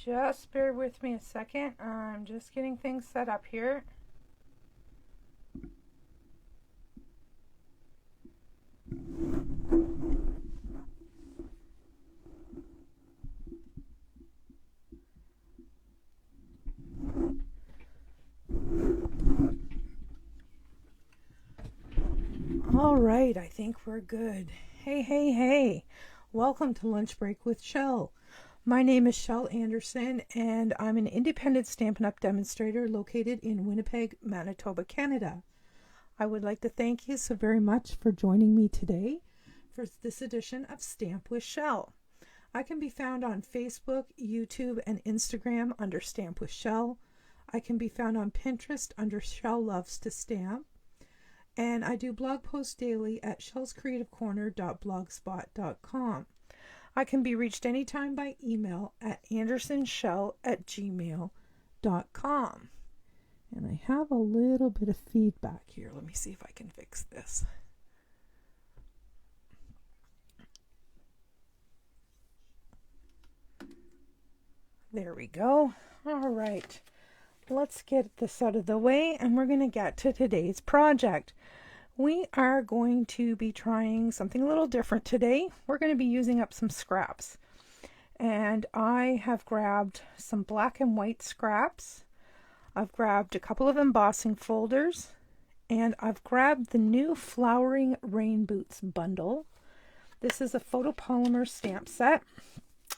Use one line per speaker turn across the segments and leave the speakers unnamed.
Just bear with me a second. I'm just getting things set up here. All right, I think we're good. Hey. Welcome to Lunch Break with Shel. My name is Shel Anderson, and I'm an independent Stampin' Up! Demonstrator located in Winnipeg, Manitoba, Canada. I would like to thank you so very much for joining me today for this edition of Stamp with Shel. I can be found on Facebook, YouTube, and Instagram under Stamp with Shel. I can be found on Pinterest under Shel Loves to Stamp. And I do blog posts daily at shelscreativecorner.blogspot.com. I can be reached anytime by email at andersonshel@gmail.com. And I have a little bit of feedback here. Let me see if I can fix this. There we go. All right. Let's get this out of the way and we're going to get to today's project. We are going to be trying something a little different today. We're going to be using up some scraps. And I have grabbed some black and white scraps. I've grabbed a couple of embossing folders. And I've grabbed the new Flowering Rainboots bundle. This is a photopolymer stamp set.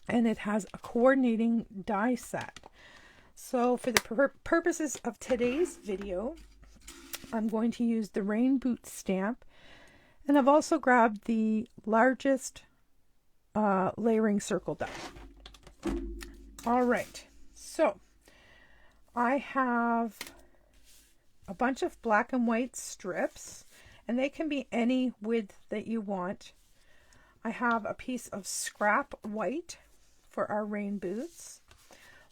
And it has a coordinating die set. So for the purposes of today's video, I'm going to use the Rainboots stamp, and I've also grabbed the largest layering circle die. All right, so I have a bunch of black and white strips, and they can be any width that you want. I have a piece of scrap white for our Rainboots.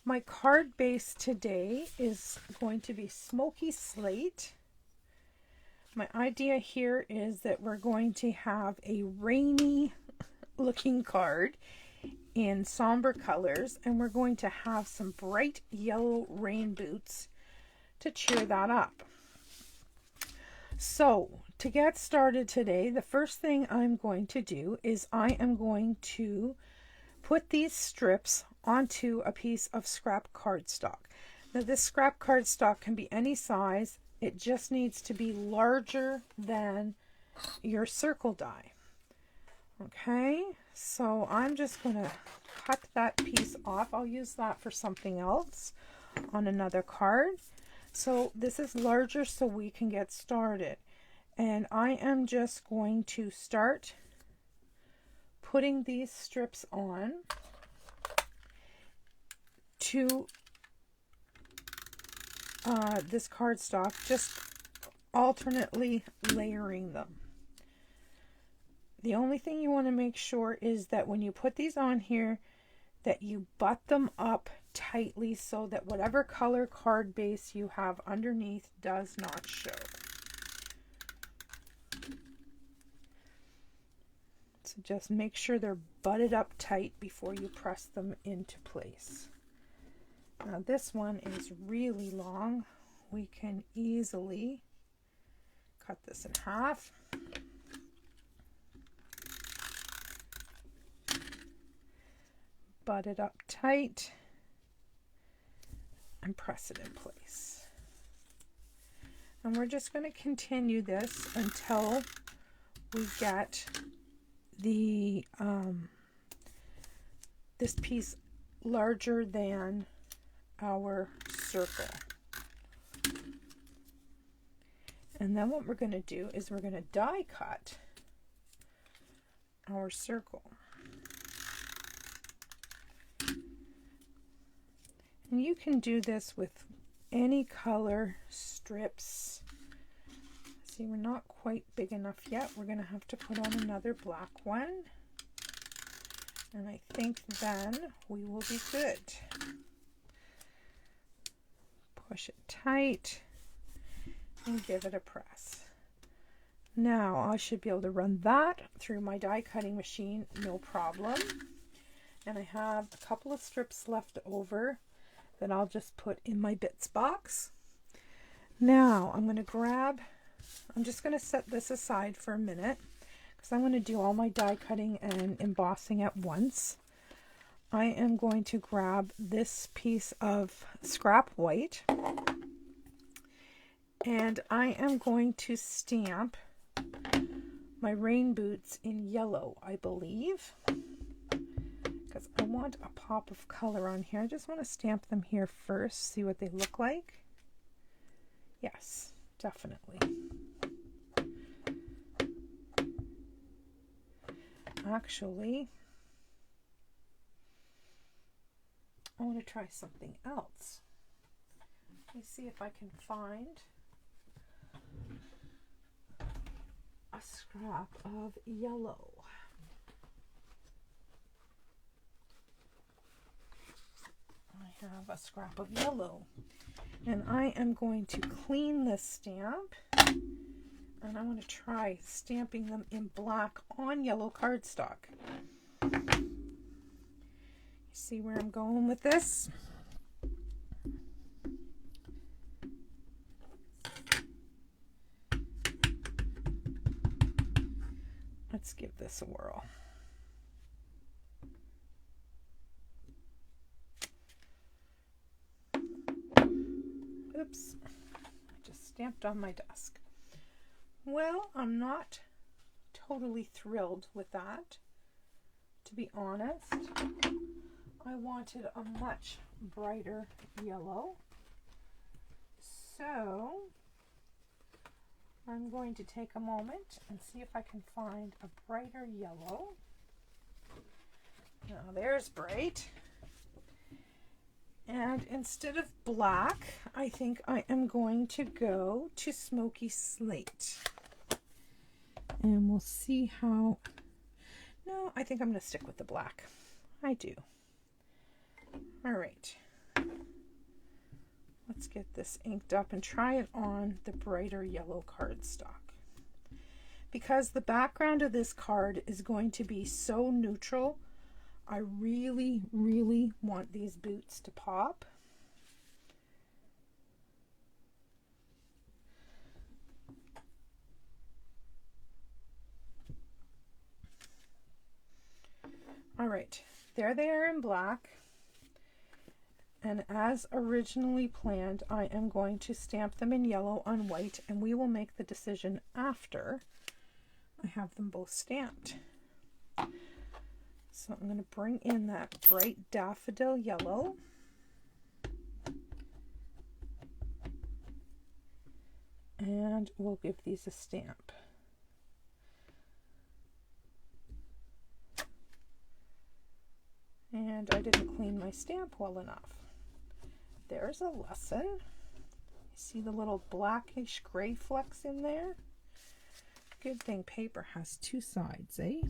My card base today is going to be smoky slate. My idea here is that we're going to have a rainy looking card in somber colors, and we're going to have some bright yellow rain boots to cheer that up. So to get started today, the first thing I'm going to do is I am going to put these strips onto a piece of scrap cardstock. Now this scrap cardstock can be any size. It just needs to be larger than your circle die. Okay, so I'm just going to cut that piece off. I'll use that for something else on another card. So this is larger so we can get started. And I am just going to start putting these strips on to this cardstock, just alternately layering them. The only thing you want to make sure is that when you put these on here, that you butt them up tightly so that whatever color card base you have underneath does not show. So just make sure they're butted up tight before you press them into place. Now this one is really long. We can easily cut this in half. Butt it up tight and press it in place. And we're just going to continue this until we get the this piece larger than our circle. And then what we're going to do is we're going to die cut our circle. And you can do this with any color strips. See, we're not quite big enough yet. We're going to have to put on another black one. And I think then we will be good. Push it tight and give it a press. Now I should be able to run that through my die cutting machine, no problem. And I have a couple of strips left over that I'll just put in my bits box. Now I'm just going to set this aside for a minute because I'm going to do all my die cutting and embossing at once. I am going to grab this piece of scrap white and I am going to stamp my Rainboots in yellow, I believe, because I want a pop of color on here. I just want to stamp them here first, see what they look like. Yes, definitely. Actually, I want to try something else. Let me see if I can find a scrap of yellow. I have a scrap of yellow. And I am going to clean this stamp, and I want to try stamping them in black on yellow cardstock. You see where I'm going with this? Let's give this a whirl. Oops, I just stamped on my desk. Well, I'm not totally thrilled with that, to be honest. I wanted a much brighter yellow. So I'm going to take a moment and see if I can find a brighter yellow. Now there's bright. And instead of black, I think I am going to go to smoky slate. And we'll see how... No, I think I'm going to stick with the black. I do. All right. Let's get this inked up and try it on the brighter yellow cardstock. Because the background of this card is going to be so neutral, I really, really want these boots to pop. All right, there they are in black. And as originally planned, I am going to stamp them in yellow on white, and we will make the decision after I have them both stamped. So I'm going to bring in that bright daffodil yellow. And we'll give these a stamp. And I didn't clean my stamp well enough. There's a lesson. You see the little blackish gray flecks in there? Good thing paper has two sides, eh?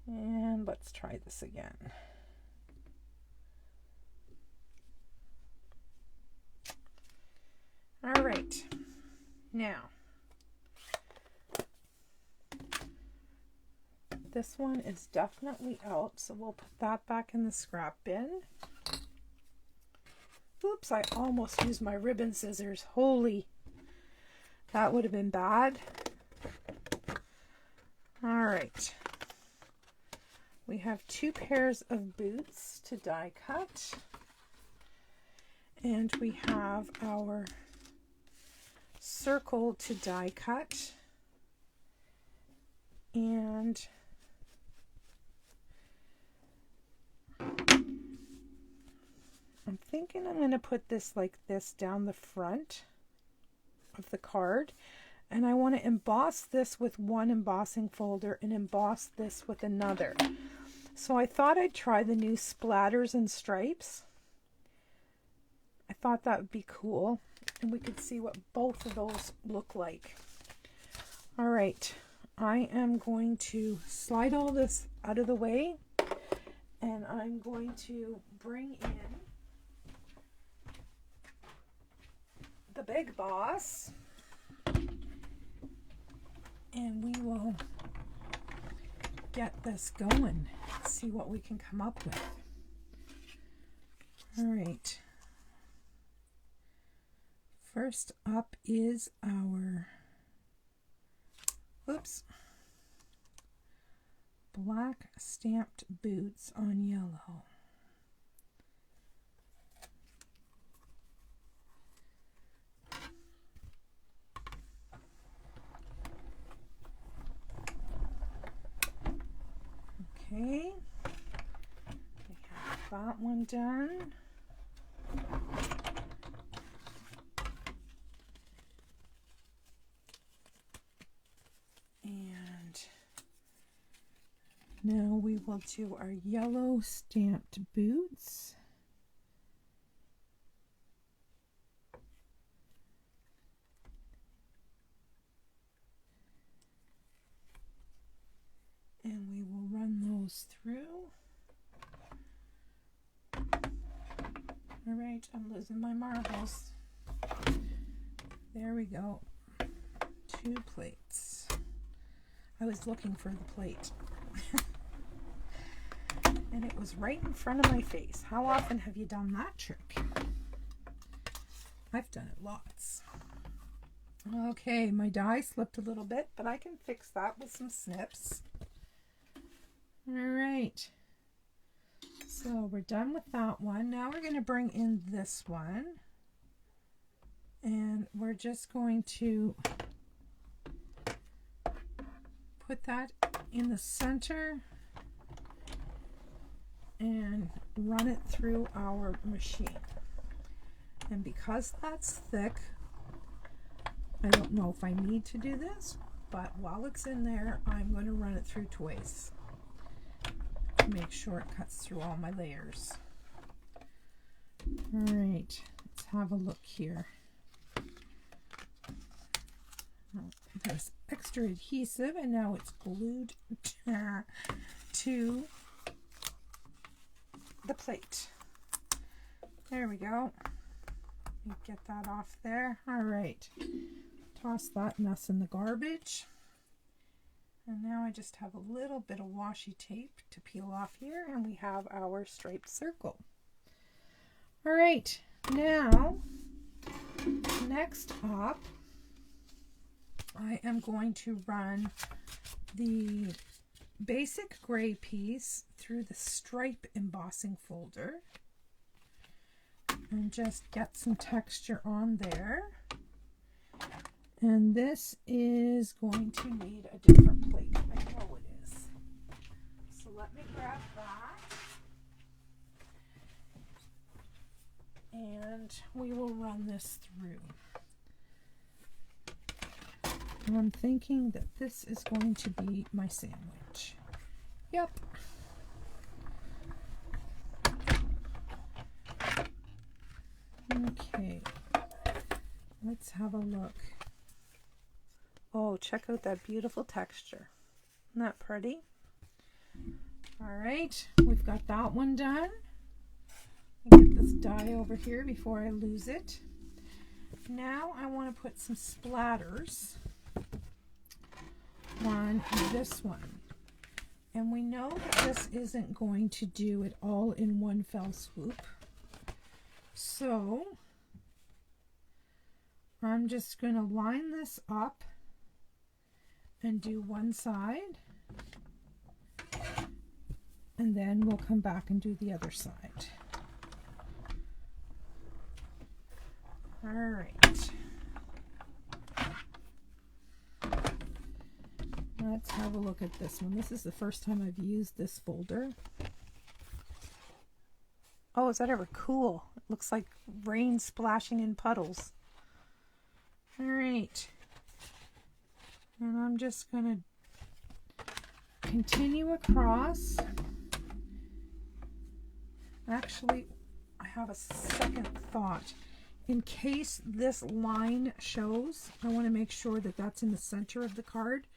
And let's try this again. All right, now this one is definitely out, so we'll put that back in the scrap bin. Oops, I almost used my ribbon scissors. Holy, that would have been bad. All right. We have two pairs of boots to die cut. And we have our circle to die cut. And I'm thinking I'm going to put this like this down the front of the card. And I want to emboss this with one embossing folder and emboss this with another. So I thought I'd try the new splatters and stripes. I thought that would be cool, and we could see what both of those look like. All right, I am going to slide all this out of the way, and I'm going to bring in the big boss, and we will get this going, see what we can come up with. All right, first up is our black stamped boots on yellow. Okay, we have that one done. And now we will do our yellow stamped boots. And we will run those through. All right, I'm losing my marbles. There we go. 2 plates. I was looking for the plate. And it was right in front of my face. How often have you done that trick? I've done it lots. Okay, my die slipped a little bit, but I can fix that with some snips. All right, so we're done with that one. Now we're going to bring in this one, and we're just going to put that in the center and run it through our machine. And because that's thick, I don't know if I need to do this, but while it's in there, I'm going to run it through twice. Make sure it cuts through all my layers. All right, let's have a look here. There's extra adhesive, and now it's glued to the plate. There we go. Get that off there. All right, toss that mess in the garbage. And now I just have a little bit of washi tape to peel off here, and we have our striped circle. All right, now next up, I am going to run the basic gray piece through the stripe embossing folder and just get some texture on there. And this is going to need a different plate. I know it is. So let me grab that. And we will run this through. And I'm thinking that this is going to be my sandwich. Yep. Okay. Let's have a look. Oh, check out that beautiful texture. Isn't that pretty? All right, we've got that one done. Get this die over here before I lose it. Now I want to put some splatters on this one. And we know that this isn't going to do it all in one fell swoop. So I'm just going to line this up and do one side, and then we'll come back and do the other side. All right. Let's have a look at this one. This is the first time I've used this folder. Oh, is that ever cool? It looks like rain splashing in puddles. All right. And I'm just going to continue across. Actually, I have a second thought. In case this line shows, I want to make sure that that's in the center of the card,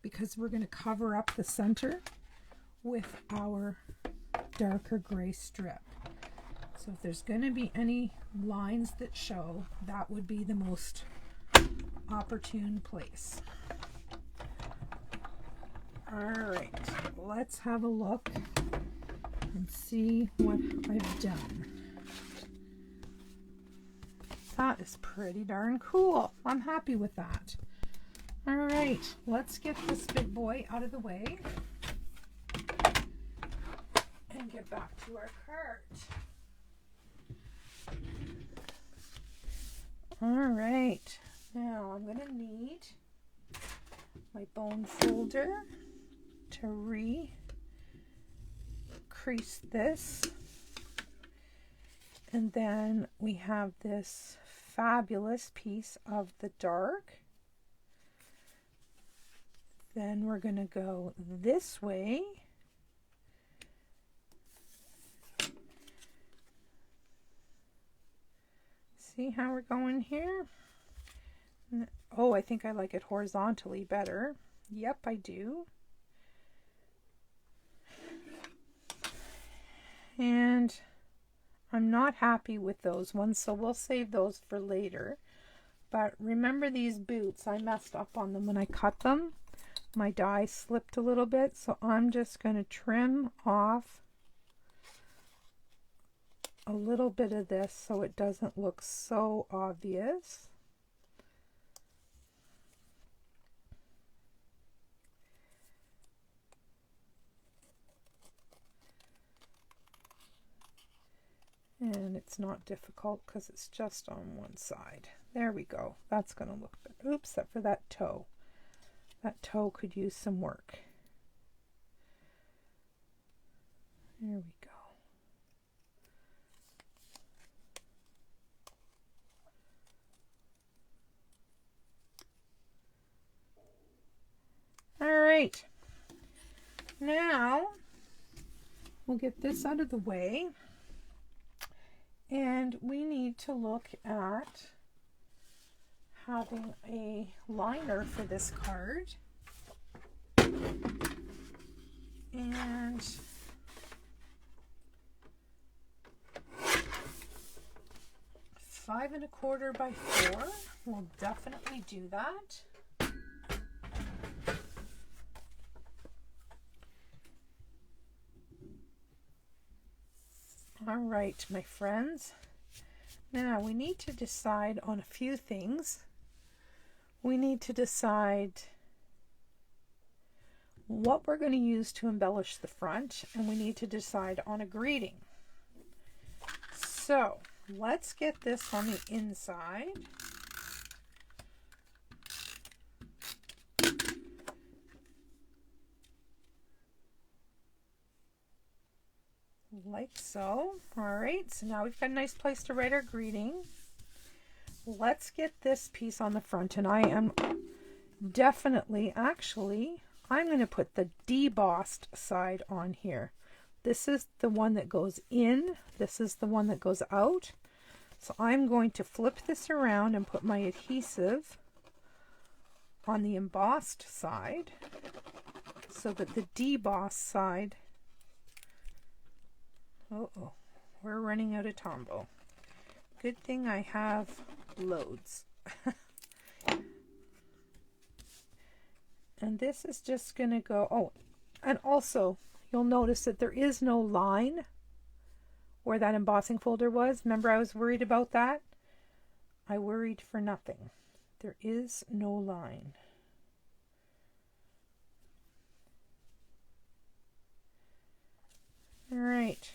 because we're going to cover up the center with our darker gray strip. So if there's going to be any lines that show, that would be the most opportune place. All right, let's have a look and see what I've done. That is pretty darn cool. I'm happy with that. All right, let's get this big boy out of the way and get back to our card. All right, now I'm going to need my bone folder to re-crease this. And then we have this fabulous piece of the dark. Then we're going to go this way. See how we're going here? Oh, I think I like it horizontally better. Yep, I do. And I'm not happy with those ones, so we'll save those for later. But remember these boots, I messed up on them when I cut them. My die slipped a little bit, so I'm just going to trim off a little bit of this so it doesn't look so obvious. And it's not difficult because it's just on one side. There we go. That's going to look better. Oops, except for that toe. That toe could use some work. There we go. All right. Now we'll get this out of the way. And we need to look at having a liner for this card. And five and a quarter by 4. We'll definitely do that. All right, my friends. Now we need to decide on a few things. We need to decide what we're going to use to embellish the front, and we need to decide on a greeting. So let's get this on the inside. Like so. All right, so now we've got a nice place to write our greeting. Let's get this piece on the front, and I am definitely, actually, I'm going to put the debossed side on here. This is the one that goes in, this is the one that goes out. So I'm going to flip this around and put my adhesive on the embossed side so that the debossed side, uh-oh, we're running out of Tombow. Good thing I have loads. And this is just going to go, oh, and also you'll notice that there is no line where that embossing folder was. Remember, I was worried about that? I worried for nothing. There is no line. All right.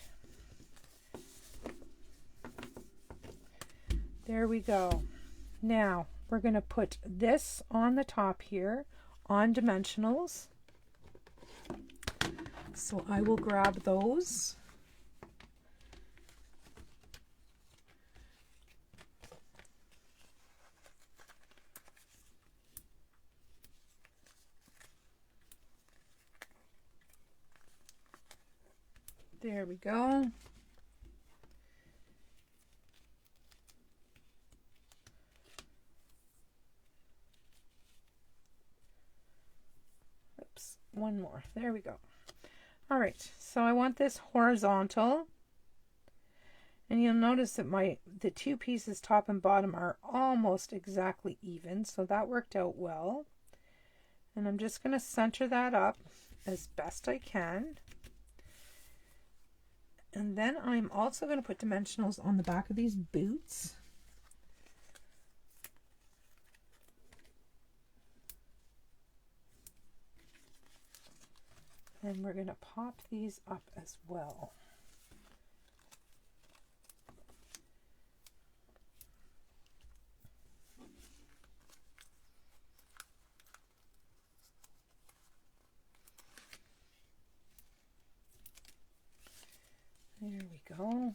There we go. Now we're going to put this on the top here on dimensionals. So I will grab those. There we go. one more. There we go. All right, so I want this horizontal. And you'll notice that the two pieces, top and bottom, are almost exactly even. So that worked out well. And I'm just going to center that up as best I can. And then I'm also going to put dimensionals on the back of these boots. And we're going to pop these up as well. There we go.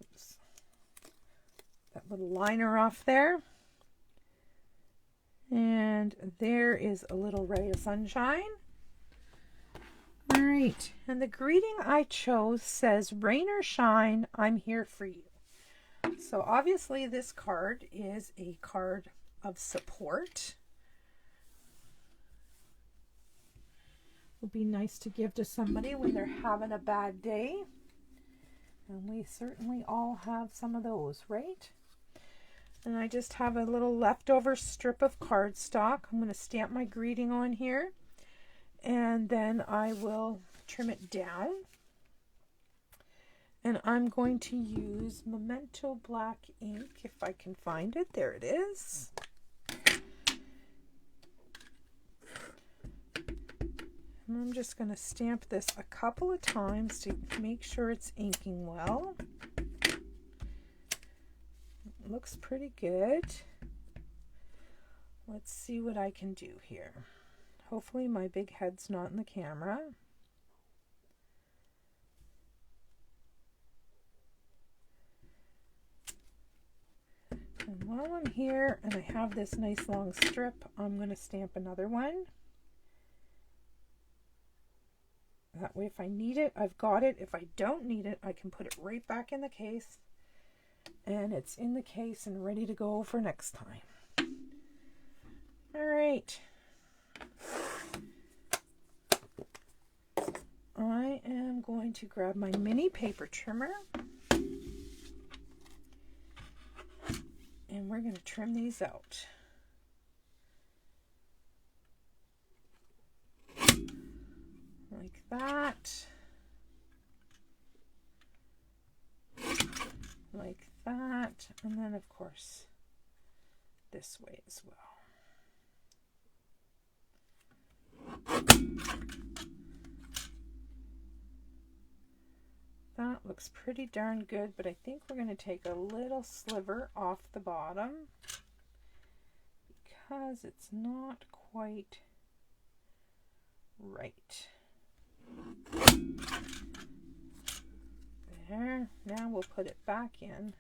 Oops. That little liner off there. And there is a little ray of sunshine. All right, and the greeting I chose says, "Rain or shine, I'm here for you." So obviously this card is a card of support. Would be nice to give to somebody when they're having a bad day. And we certainly all have some of those, right? And I just have a little leftover strip of cardstock. I'm going to stamp my greeting on here. And then I will trim it down. And I'm going to use Memento black ink if I can find it. There it is. And I'm just going to stamp this a couple of times to make sure it's inking well. It looks pretty good. Let's see what I can do here. Hopefully my big head's not in the camera. And while I'm here and I have this nice long strip, I'm going to stamp another one. That way if I need it, I've got it. If I don't need it, I can put it right back in the case. And it's in the case and ready to go for next time. All right. I am going to grab my mini paper trimmer. And we're going to trim these out. Like that. Like that. And then, of course, this way as well. That looks pretty darn good, but I think we're going to take a little sliver off the bottom because it's not quite right. There. Now we'll put it back in.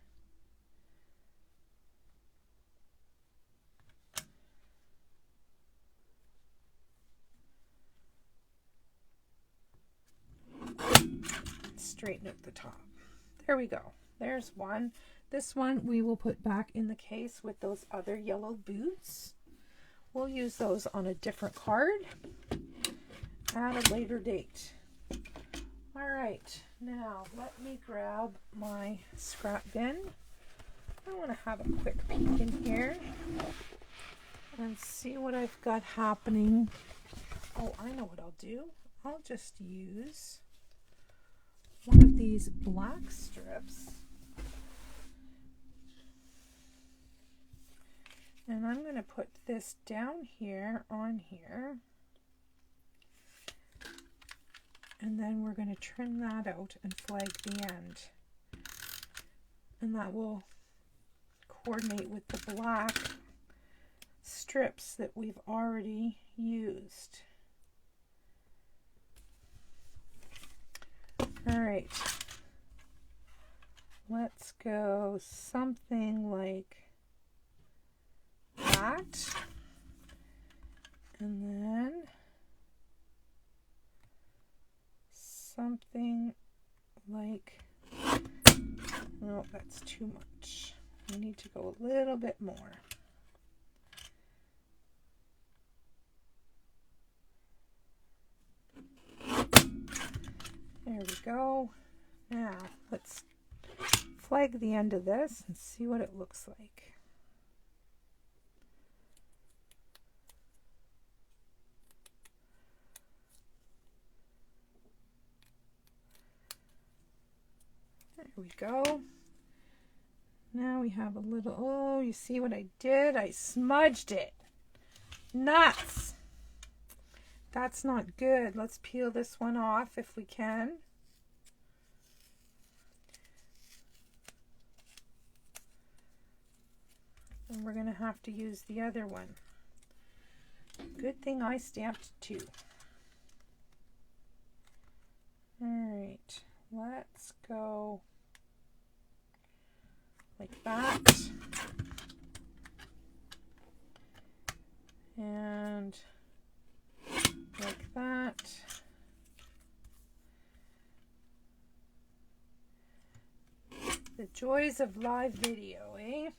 Straighten out the top. There we go. There's one. This one we will put back in the case with those other yellow boots. We'll use those on a different card at a later date. All right, now let me grab my scrap bin. I want to have a quick peek in here and see what I've got happening. Oh, I know what I'll do. I'll just use one of these black strips, and I'm going to put this down here on here, and then we're going to trim that out and flag the end, and that will coordinate with the black strips that we've already used. All right, let's go something like that, and then something like, no, that's too much. We need to go a little bit more. There we go. Now let's flag the end of this and see what it looks like. There we go. Now we have a little, oh, you see what I did? I smudged it. Nuts! That's not good. Let's peel this one off if we can. And we're going to have to use the other one. Good thing I stamped two. Alright, let's go like that. And like that. The joys of live video, eh?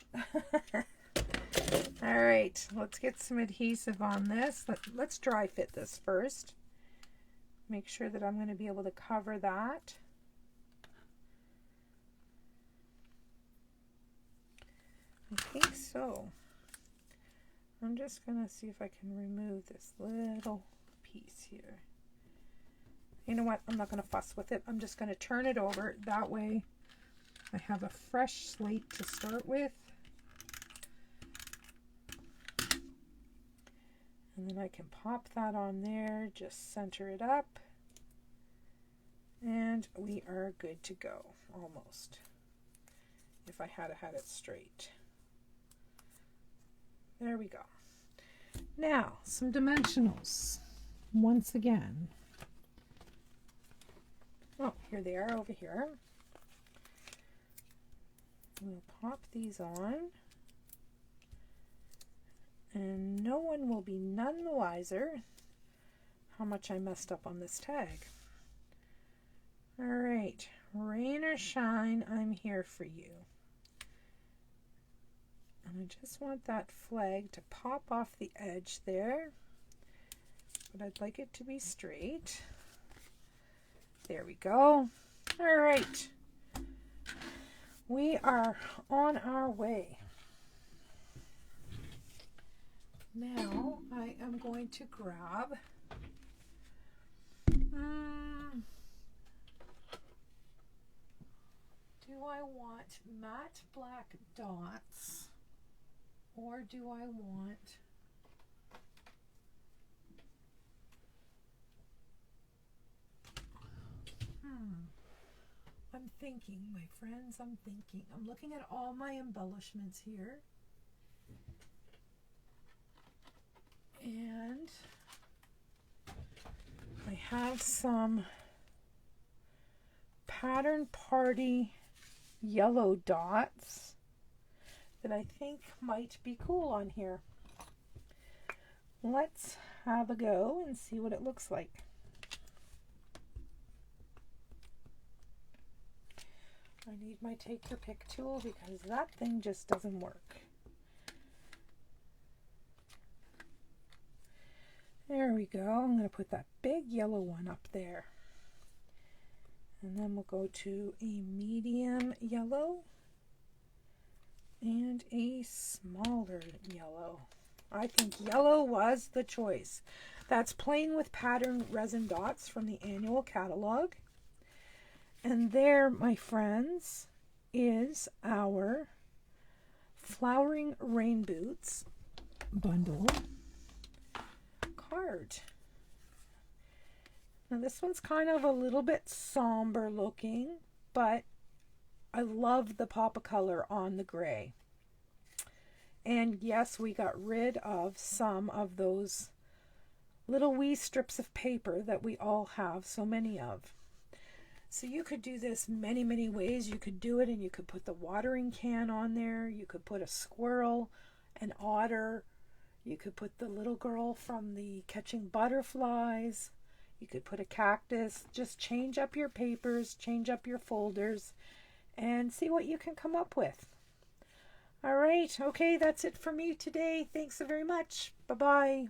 All right, let's get some adhesive on this. Let's dry fit this first. Make sure that I'm going to be able to cover that. I think so. I'm just going to see if I can remove this little piece here. You know what? I'm not going to fuss with it. I'm just going to turn it over. That way I have a fresh slate to start with. And then I can pop that on there, just center it up, and we are good to go, almost, if I had it straight. There we go. Now, some dimensionals, once again. Oh, here they are over here. We'll pop these on. And no one will be none the wiser how much I messed up on this tag. All right, rain or shine, I'm here for you. And I just want that flag to pop off the edge there, but I'd like it to be straight. There we go. All right, we are on our way. Now I am going to grab do I want matte black dots or do I want I'm thinking, my friends, I'm thinking. I'm looking at all my embellishments here. And I have some Pattern Party yellow dots that I think might be cool on here. Let's have a go and see what it looks like. I need my take your pick tool because that thing just doesn't work. There we go. I'm going to put that big yellow one up there. And then we'll go to a medium yellow and a smaller yellow. I think yellow was the choice. That's Playing with Pattern Resin Dots from the annual catalog. And there, my friends, is our Flowering Rainboots bundle card. Now this one's kind of a little bit somber looking, but I love the pop of color on the gray. And yes, we got rid of some of those little wee strips of paper that we all have so many of. So you could do this many, many ways. You could do it and you could put the watering can on there. You could put a squirrel, an otter. You could put the little girl from the Catching Butterflies. You could put a cactus. Just change up your papers, change up your folders, and see what you can come up with. All right. Okay, that's it for me today. Thanks so very much. Bye-bye.